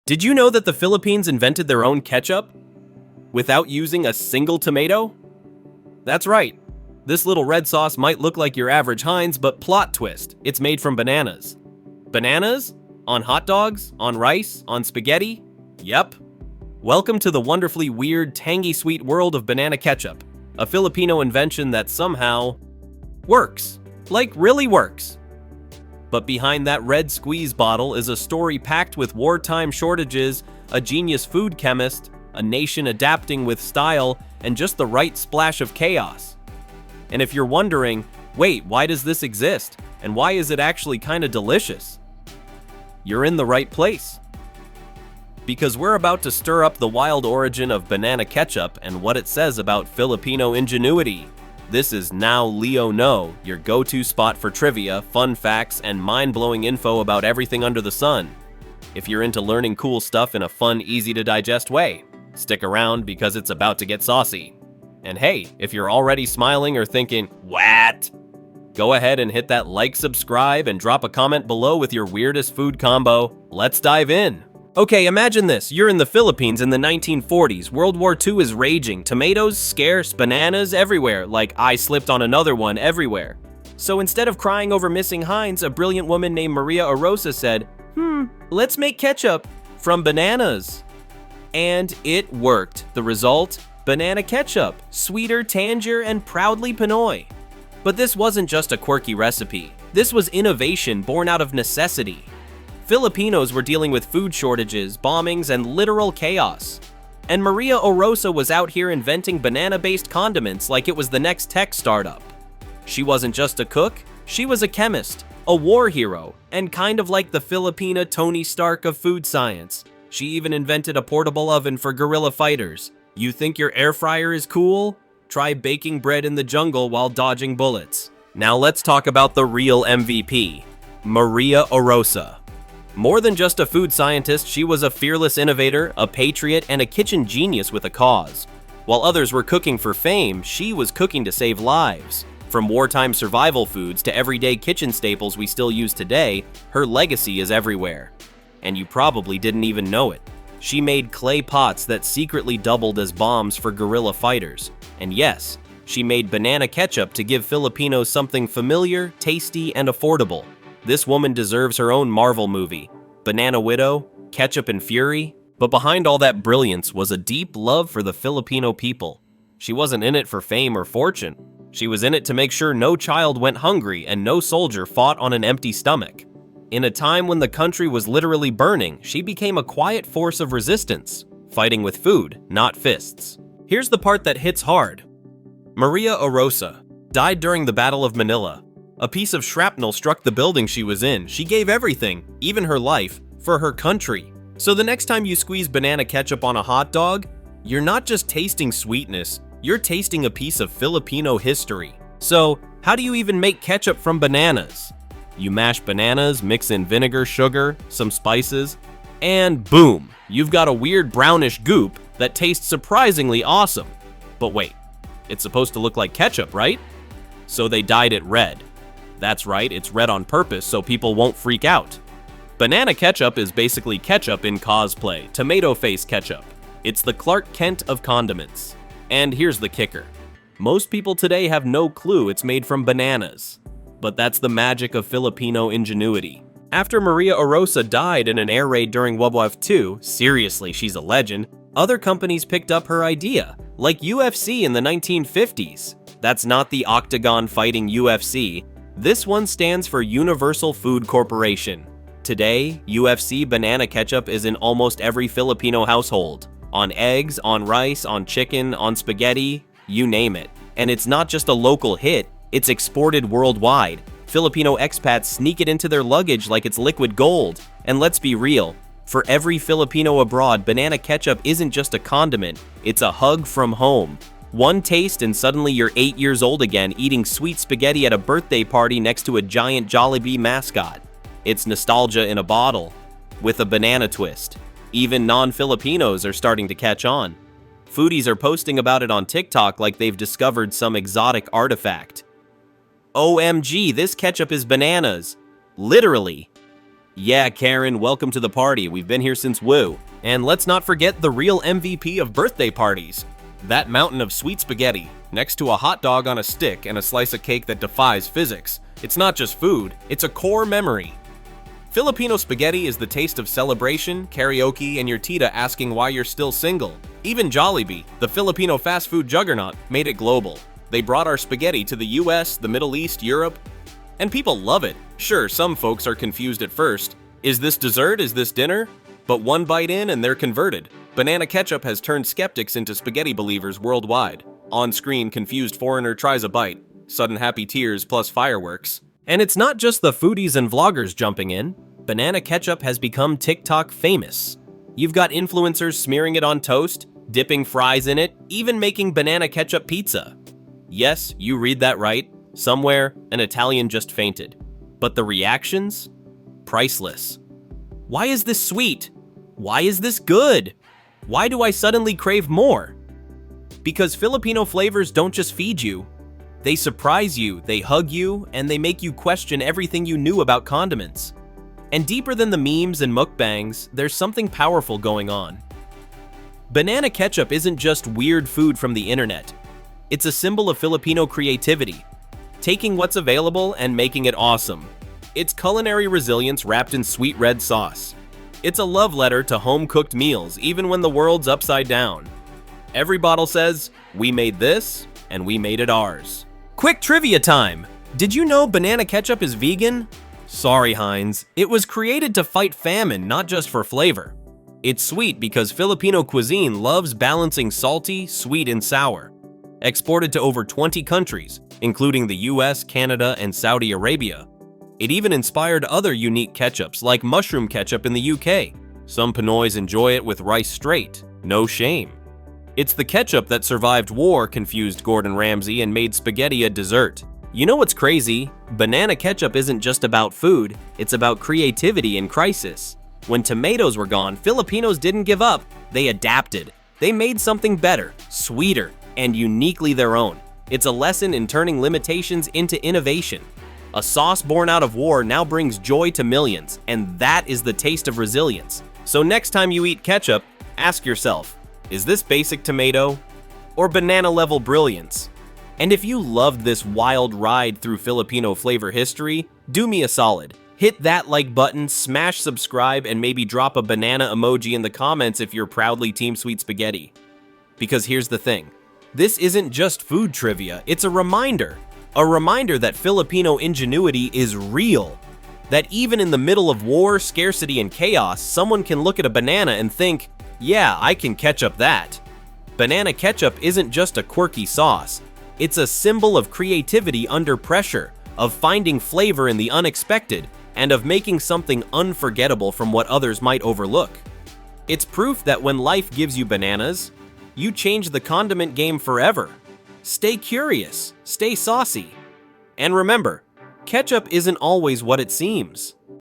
Did you know that the Philippines invented their own ketchup without using a single tomato? That's right. This little red sauce might look like your average Heinz, but plot twist, it's made from bananas. Bananas? On hot dogs? On rice? On spaghetti? Yep. Welcome to the wonderfully weird, tangy sweet world of banana ketchup, a Filipino invention that somehow works. Like, really works. But behind that red squeeze bottle is a story packed with wartime shortages, a genius food chemist, a nation adapting with style, and just the right splash of chaos. And if you're wondering, wait, why does this exist? And why is it actually kind of delicious? You're in the right place. Because we're about to stir up the wild origin of banana ketchup and what it says about Filipino ingenuity. This is Now Leo Know, your go-to spot for trivia, fun facts, and mind-blowing info about everything under the sun. If you're into learning cool stuff in a fun, easy-to-digest way, stick around because it's about to get saucy. And hey, if you're already smiling or thinking, what? Go ahead and hit that like, subscribe, and drop a comment below with your weirdest food combo. Let's dive in. Okay, imagine this. You're in the Philippines in the 1940s. World War II is raging. Tomatoes scarce, bananas everywhere. Like, I slipped on another one everywhere. So instead of crying over missing Heinz, a brilliant woman named Maria Orosa said, let's make ketchup from bananas. And it worked. The result? Banana ketchup. Sweeter, tangier, and proudly pinoy. But this wasn't just a quirky recipe. This was innovation born out of necessity. Filipinos were dealing with food shortages, bombings, and literal chaos. And Maria Orosa was out here inventing banana-based condiments like it was the next tech startup. She wasn't just a cook, she was a chemist, a war hero, and kind of like the Filipina Tony Stark of food science. She even invented a portable oven for guerrilla fighters. You think your air fryer is cool? Try baking bread in the jungle while dodging bullets. Now let's talk about the real MVP, Maria Orosa. More than just a food scientist, she was a fearless innovator, a patriot, and a kitchen genius with a cause. While others were cooking for fame, she was cooking to save lives. From wartime survival foods to everyday kitchen staples we still use today, her legacy is everywhere. And you probably didn't even know it. She made clay pots that secretly doubled as bombs for guerrilla fighters. And yes, she made banana ketchup to give Filipinos something familiar, tasty, and affordable. This woman deserves her own Marvel movie, Banana Widow, Ketchup and Fury. But behind all that brilliance was a deep love for the Filipino people. She wasn't in it for fame or fortune. She was in it to make sure no child went hungry and no soldier fought on an empty stomach. In a time when the country was literally burning, she became a quiet force of resistance, fighting with food, not fists. Here's the part that hits hard. Maria Orosa died during the Battle of Manila. A piece of shrapnel struck the building she was in. She gave everything, even her life, for her country. So the next time you squeeze banana ketchup on a hot dog, you're not just tasting sweetness, you're tasting a piece of Filipino history. So, how do you even make ketchup from bananas? You mash bananas, mix in vinegar, sugar, some spices, and boom, you've got a weird brownish goop that tastes surprisingly awesome. But wait, it's supposed to look like ketchup, right? So they dyed it red. That's right, it's red on purpose so people won't freak out. Banana ketchup is basically ketchup in cosplay, tomato face ketchup. It's the Clark Kent of condiments. And here's the kicker. Most people today have no clue it's made from bananas. But that's the magic of Filipino ingenuity. After Maria Orosa died in an air raid during World War II, seriously, she's a legend, other companies picked up her idea, like UFC in the 1950s. That's not the octagon fighting UFC. This one stands for Universal Food Corporation. Today, UFC banana ketchup is in almost every Filipino household. On eggs, on rice, on chicken, on spaghetti, you name it. And it's not just a local hit, it's exported worldwide. Filipino expats sneak it into their luggage like it's liquid gold. And let's be real, for every Filipino abroad, banana ketchup isn't just a condiment, it's a hug from home. One taste and suddenly you're 8 years old again eating sweet spaghetti at a birthday party next to a giant Jollibee mascot. It's nostalgia in a bottle, with a banana twist. Even non-Filipinos are starting to catch on. Foodies are posting about it on TikTok like they've discovered some exotic artifact. OMG, this ketchup is bananas. Literally. Yeah, Karen, welcome to the party. We've been here since Woo. And let's not forget the real MVP of birthday parties. That mountain of sweet spaghetti, next to a hot dog on a stick and a slice of cake that defies physics. It's not just food, it's a core memory. Filipino spaghetti is the taste of celebration, karaoke, and your tita asking why you're still single. Even Jollibee, the Filipino fast food juggernaut, made it global. They brought our spaghetti to the US, the Middle East, Europe, and people love it. Sure, some folks are confused at first. Is this dessert? Is this dinner? But one bite in and they're converted. Banana ketchup has turned skeptics into spaghetti believers worldwide. On-screen, confused foreigner tries a bite. Sudden happy tears plus fireworks. And it's not just the foodies and vloggers jumping in. Banana ketchup has become TikTok famous. You've got influencers smearing it on toast, dipping fries in it, even making banana ketchup pizza. Yes, you read that right. Somewhere, an Italian just fainted. But the reactions? Priceless. Why is this sweet? Why is this good? Why do I suddenly crave more? Because Filipino flavors don't just feed you. They surprise you, they hug you, and they make you question everything you knew about condiments. And deeper than the memes and mukbangs, there's something powerful going on. Banana ketchup isn't just weird food from the internet. It's a symbol of Filipino creativity, taking what's available and making it awesome. It's culinary resilience wrapped in sweet red sauce. It's a love letter to home-cooked meals, even when the world's upside down. Every bottle says, "We made this, and we made it ours." Quick trivia time! Did you know banana ketchup is vegan? Sorry, Heinz. It was created to fight famine, not just for flavor. It's sweet because Filipino cuisine loves balancing salty, sweet, and sour. Exported to over 20 countries, including the US, Canada, and Saudi Arabia. It even inspired other unique ketchups like mushroom ketchup in the UK. Some pinoys enjoy it with rice straight, no shame. It's the ketchup that survived war, confused Gordon Ramsay, and made spaghetti a dessert. You know what's crazy? Banana ketchup isn't just about food, it's about creativity in crisis. When tomatoes were gone, Filipinos didn't give up, they adapted. They made something better, sweeter, and uniquely their own. It's a lesson in turning limitations into innovation. A sauce born out of war now brings joy to millions, and that is the taste of resilience. So next time you eat ketchup, ask yourself, is this basic tomato or banana-level brilliance? And if you loved this wild ride through Filipino flavor history, do me a solid. Hit that like button, smash subscribe, and maybe drop a banana emoji in the comments if you're proudly Team Sweet Spaghetti. Because here's the thing. This isn't just food trivia, it's a reminder. A reminder that Filipino ingenuity is real. That even in the middle of war, scarcity, and chaos, someone can look at a banana and think, yeah, I can ketchup that. Banana ketchup isn't just a quirky sauce. It's a symbol of creativity under pressure, of finding flavor in the unexpected, and of making something unforgettable from what others might overlook. It's proof that when life gives you bananas, you change the condiment game forever. Stay curious, stay saucy. And remember, ketchup isn't always what it seems.